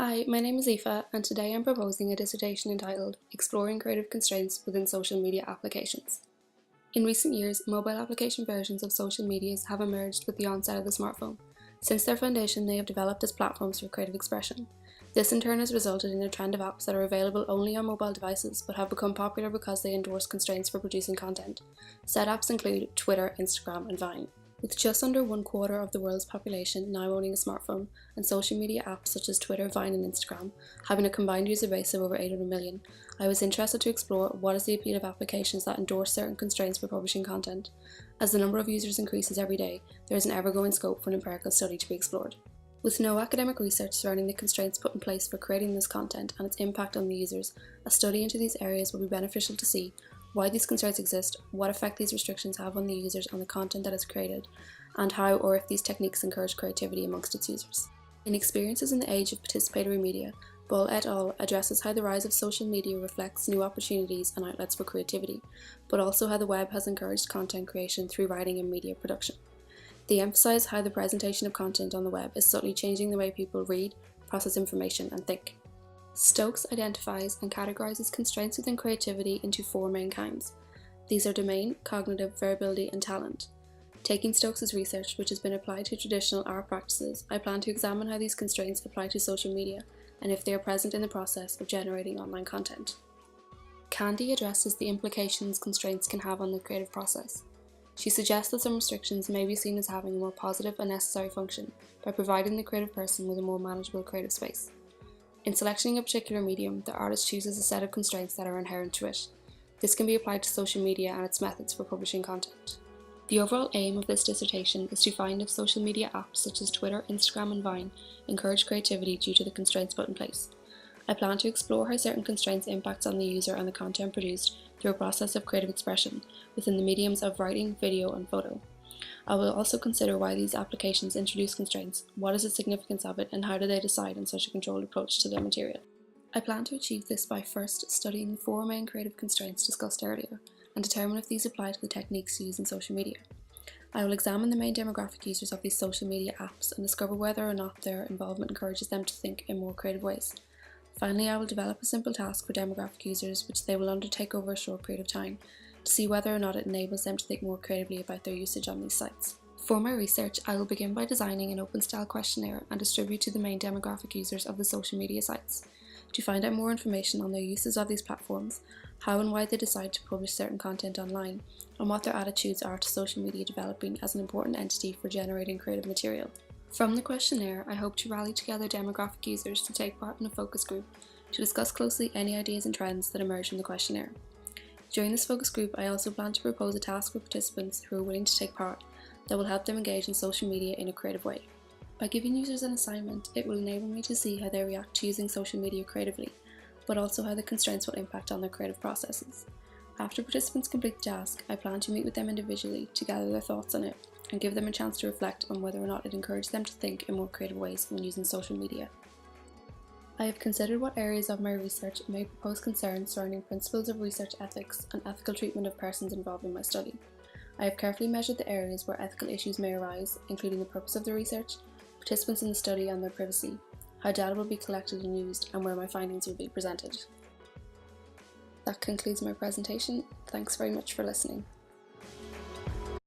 Hi, my name is Aoife, and today I'm proposing a dissertation entitled Exploring Creative Constraints Within Social Media Applications. In recent years, mobile application versions of social medias have emerged with the onset of the smartphone. Since their foundation, they have developed as platforms for creative expression. This in turn has resulted in a trend of apps that are available only on mobile devices but have become popular because they endorse constraints for producing content. Said apps include Twitter, Instagram, and Vine. With just under 1/4 of the world's population now owning a smartphone, and social media apps such as Twitter, Vine, and Instagram having a combined user base of over 800 million, I was interested to explore what is the appeal of applications that endorse certain constraints for publishing content. As the number of users increases every day, there is an ever-growing scope for an empirical study to be explored. With no academic research surrounding the constraints put in place for creating this content and its impact on the users, a study into these areas will be beneficial to see why these constraints exist, what effect these restrictions have on the users and the content that is created, and how or if these techniques encourage creativity amongst its users. In Experiences in the Age of Participatory Media, Bull et al. Addresses how the rise of social media reflects new opportunities and outlets for creativity, but also how the web has encouraged content creation through writing and media production. They emphasize how the presentation of content on the web is subtly changing the way people read, process information, and think. Stokes identifies and categorizes constraints within creativity into four main kinds. These are domain, cognitive, variability, and talent. Taking Stokes' research, which has been applied to traditional art practices, I plan to examine how these constraints apply to social media and if they are present in the process of generating online content. Candy addresses the implications constraints can have on the creative process. She suggests that some restrictions may be seen as having a more positive and necessary function by providing the creative person with a more manageable creative space. In selecting a particular medium, the artist chooses a set of constraints that are inherent to it. This can be applied to social media and its methods for publishing content. The overall aim of this dissertation is to find if social media apps such as Twitter, Instagram, and Vine encourage creativity due to the constraints put in place. I plan to explore how certain constraints impact on the user and the content produced through a process of creative expression within the mediums of writing, video, and photo. I will also consider why these applications introduce constraints, what is the significance of it, and how do they decide on such a controlled approach to their material. I plan to achieve this by first studying the four main creative constraints discussed earlier and determine if these apply to the techniques used in social media. I will examine the main demographic users of these social media apps and discover whether or not their involvement encourages them to think in more creative ways. Finally, I will develop a simple task for demographic users which they will undertake over a short period of time to see whether or not it enables them to think more creatively about their usage on these sites. For my research, I will begin by designing an open-style questionnaire and distribute to the main demographic users of the social media sites to find out more information on their uses of these platforms, how and why they decide to publish certain content online, and what their attitudes are to social media developing as an important entity for generating creative material. From the questionnaire, I hope to rally together demographic users to take part in a focus group to discuss closely any ideas and trends that emerge from the questionnaire. During this focus group, I also plan to propose a task for participants who are willing to take part that will help them engage in social media in a creative way. By giving users an assignment, it will enable me to see how they react to using social media creatively, but also how the constraints will impact on their creative processes. After participants complete the task, I plan to meet with them individually to gather their thoughts on it and give them a chance to reflect on whether or not it encouraged them to think in more creative ways when using social media. I have considered what areas of my research may propose concerns surrounding principles of research ethics and ethical treatment of persons involved in my study. I have carefully measured the areas where ethical issues may arise, including the purpose of the research, participants in the study and their privacy, how data will be collected and used, and where my findings will be presented. That concludes my presentation. Thanks very much for listening.